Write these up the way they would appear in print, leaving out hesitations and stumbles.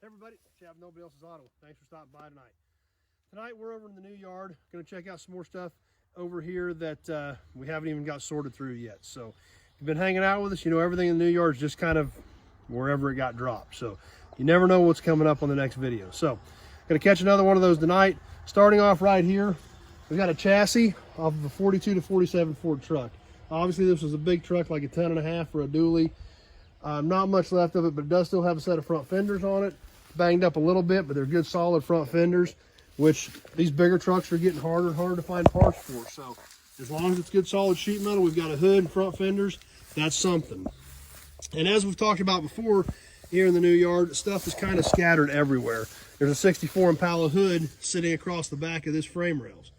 Hey everybody, Chad, Nobody Else's Auto. Thanks for stopping by tonight. Tonight we're over in the new yard. Going to check out some more stuff over here that we haven't even got sorted through yet. So if you've been hanging out with us, you know everything in the new yard is just kind of wherever it got dropped. So you never know what's coming up on the next video. So going to catch another one of those tonight. Starting off right here, we've got a chassis off of a 42 to 47 Ford truck. Obviously this was a big truck, like a 10.5 for a dually. Not much left of it, but it does still have a set of front fenders on it. Banged up a little bit, but they're good solid front fenders, which these bigger trucks are getting harder and harder to find parts for. So as long as it's good solid sheet metal, we've got a hood and front fenders, that's something. And as we've talked about before, here in the new yard, stuff is kind of scattered everywhere. There's a 64 Impala hood sitting across the back of this frame rails.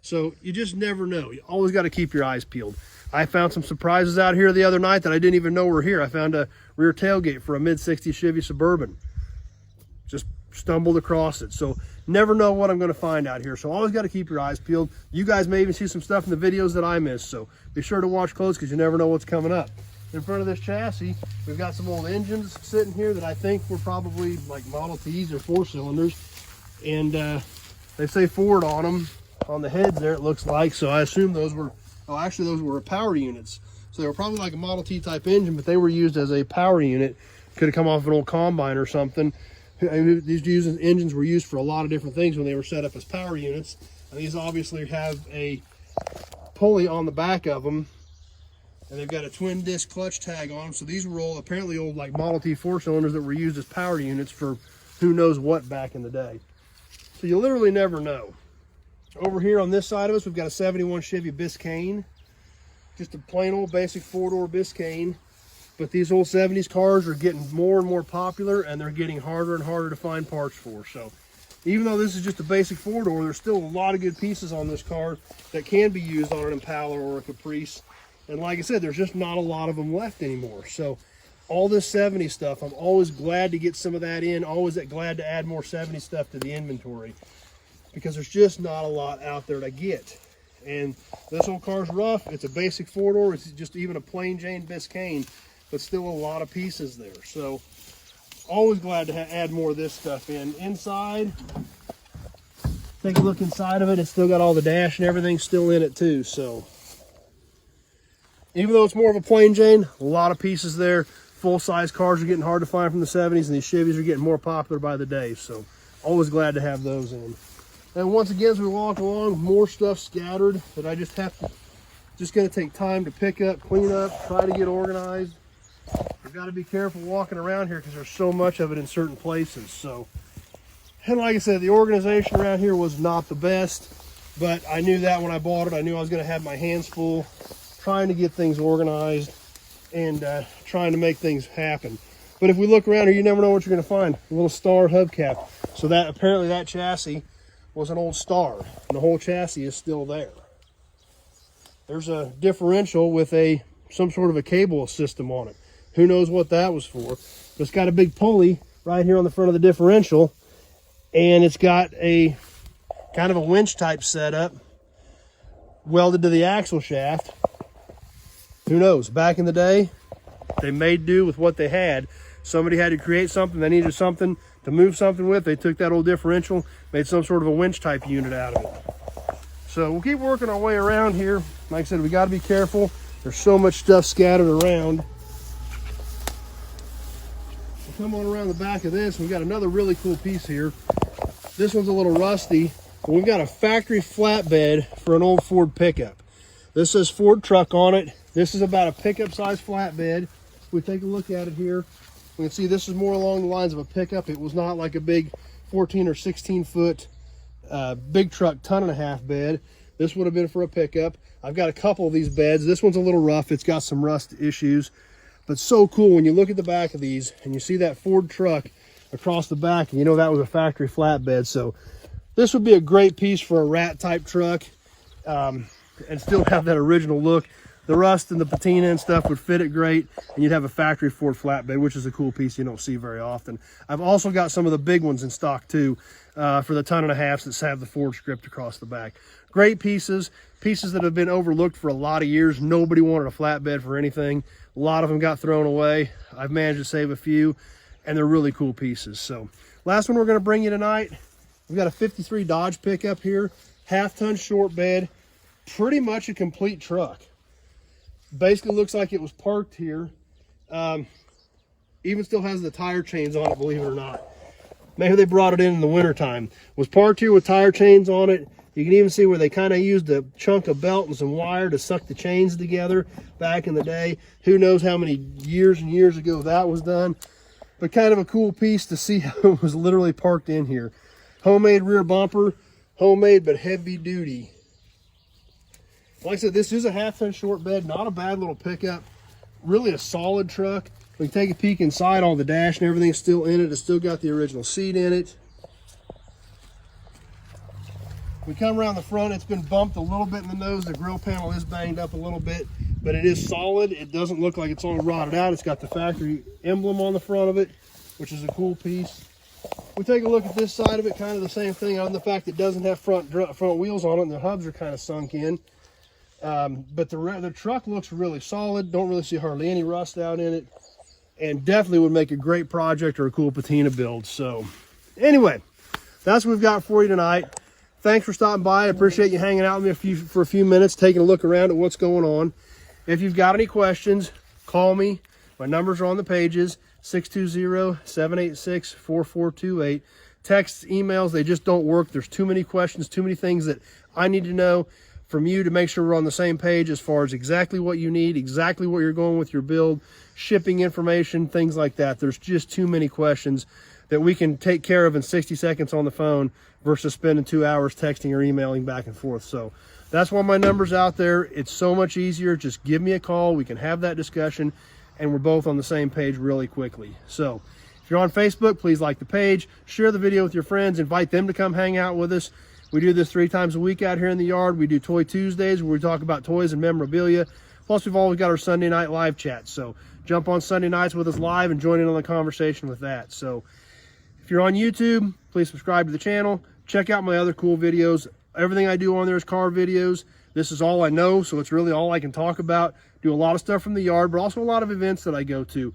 So you just never know. You always got to keep your eyes peeled. I found some surprises out here the other night that I didn't even know were here. I found a rear tailgate for a mid-60s Chevy Suburban. Just stumbled across it. So never know what I'm going to find out here. So always got to keep your eyes peeled. You guys may even see some stuff in the videos that I missed. So be sure to watch close because you never know what's coming up. In front of this chassis, we've got some old engines sitting here that I think were probably like Model Ts or 4-cylinders. And they say Ford on them, on the heads there it looks like. So I assume those were, oh actually those were power units. So they were probably like a Model T type engine, but they were used as a power unit. Could have come off an old combine or something. These engines were used for a lot of different things when they were set up as power units. And these obviously have a pulley on the back of them. And they've got a twin disc clutch tag on them. So these were all apparently old like Model T 4-cylinders that were used as power units for who knows what back in the day. So you literally never know. Over here on this side of us, we've got a 71 Chevy Biscayne. Just a plain old basic 4-door Biscayne. But these old 70s cars are getting more and more popular and they're getting harder and harder to find parts for. So even though this is just a basic 4-door, there's still a lot of good pieces on this car that can be used on an Impala or a Caprice. And like I said, there's just not a lot of them left anymore. So all this 70 stuff, I'm always glad to get some of that in, always glad to add more 70 stuff to the inventory because there's just not a lot out there to get. And this old car's rough. It's a basic 4-door. It's just even a plain Jane Biscayne, but still a lot of pieces there. So always glad to add more of this stuff in. Inside, take a look inside of it. It's still got all the dash and everything still in it too. So even though it's more of a plain Jane, a lot of pieces there. Full-size cars are getting hard to find from the 70s, and these Chevys are getting more popular by the day. So always glad to have those in. And once again, as we walk along, more stuff scattered that I just have to, just going to take time to pick up, clean up, try to get organized. You've got to be careful walking around here because there's so much of it in certain places. So, and like I said, the organization around here was not the best, but I knew that when I bought it. I knew I was going to have my hands full trying to get things organized and trying to make things happen. But if we look around here, you never know what you're going to find. A little Star hubcap. So that apparently that chassis was an old Star, and the whole chassis is still there. There's a differential with some sort of a cable system on it. Who knows what that was for? But it's got a big pulley right here on the front of the differential, and it's got a kind of a winch type setup welded to the axle shaft. Who knows? Back in the day, they made do with what they had. Somebody had to create something. They needed something to move something with. They took that old differential, made some sort of a winch type unit out of it. So we'll keep working our way around here. Like I said, we got to be careful. There's so much stuff scattered around. We'll come on around the back of this. We've got another really cool piece here. This one's a little rusty, but we've got a factory flatbed for an old Ford pickup. This says Ford truck on it. This is about a pickup size flatbed. If we take a look at it here, we can see this is more along the lines of a pickup. It was not like a big 14 or 16 foot big truck 1.5-ton bed. This would have been for a pickup. I've got a couple of these beds. This one's a little rough. It's got some rust issues, but so cool when you look at the back of these and you see that Ford truck across the back, and you know that was a factory flatbed. So this would be a great piece for a rat type truck and still have that original look. The rust and the patina and stuff would fit it great, and you'd have a factory Ford flatbed, which is a cool piece you don't see very often. I've also got some of the big ones in stock too, for the 1.5-tons that have the Ford script across the back. Great pieces that have been overlooked for a lot of years. Nobody wanted a flatbed for anything. A lot of them got thrown away. I've managed to save a few, and they're really cool pieces. So last one we're going to bring you tonight, we've got a 53 Dodge pickup here, half-ton short bed, pretty much a complete truck. Basically looks like it was parked here. Even still has the tire chains on it, believe it or not. Maybe they brought it in the wintertime. Was parked here with tire chains on it. You can even see where they kind of used a chunk of belt and some wire to suck the chains together back in the day. Who knows how many years and years ago that was done. But kind of a cool piece to see how it was literally parked in here. Homemade rear bumper, homemade but heavy duty. Like I said, this is a half-ton short bed, not a bad little pickup. Really a solid truck. We can take a peek inside, all the dash and everything's still in it. It's still got the original seat in it. We come around the front, it's been bumped a little bit in the nose. The grill panel is banged up a little bit, but it is solid. It doesn't look like it's all rotted out. It's got the factory emblem on the front of it, which is a cool piece. We take a look at this side of it, kind of the same thing, other than the fact it doesn't have front wheels on it, and the hubs are kind of sunk in. But the truck looks really solid. Don't really see hardly any rust out in it, and definitely would make a great project or a cool patina build. So anyway, that's what we've got for you tonight. Thanks for stopping by. I appreciate you hanging out with me for a few minutes, taking a look around at what's going on. If you've got any questions, call me. My numbers are on the pages, 620-786-4428. Texts, emails, they just don't work. There's too many questions, too many things that I need to know from you to make sure we're on the same page as far as exactly what you need, exactly what you're going with your build, shipping information, things like that. There's just too many questions that we can take care of in 60 seconds on the phone versus spending 2 hours texting or emailing back and forth. So that's why my number's out there. It's so much easier. Just give me a call. We can have that discussion, and we're both on the same page really quickly. So if you're on Facebook, please like the page, share the video with your friends, invite them to come hang out with us. We do this 3 times a week out here in the yard. We do Toy Tuesdays where we talk about toys and memorabilia. Plus, we've always got our Sunday night live chat. So jump on Sunday nights with us live and join in on the conversation with that. So if you're on YouTube, please subscribe to the channel. Check out my other cool videos. Everything I do on there is car videos. This is all I know, so it's really all I can talk about. Do a lot of stuff from the yard, but also a lot of events that I go to.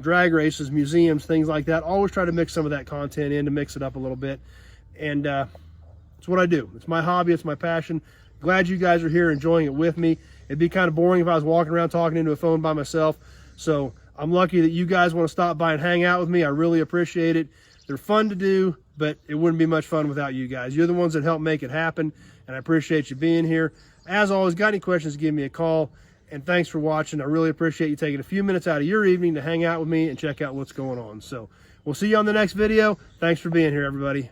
Drag races, museums, things like that. Always try to mix some of that content in to mix it up a little bit. And it's what I do. It's my hobby. It's my passion. Glad you guys are here enjoying it with me. It'd be kind of boring if I was walking around talking into a phone by myself. So I'm lucky that you guys want to stop by and hang out with me. I really appreciate it. They're fun to do, but it wouldn't be much fun without you guys. You're the ones that help make it happen, and I appreciate you being here. As always, got any questions, give me a call, and thanks for watching. I really appreciate you taking a few minutes out of your evening to hang out with me and check out what's going on. So we'll see you on the next video. Thanks for being here, everybody.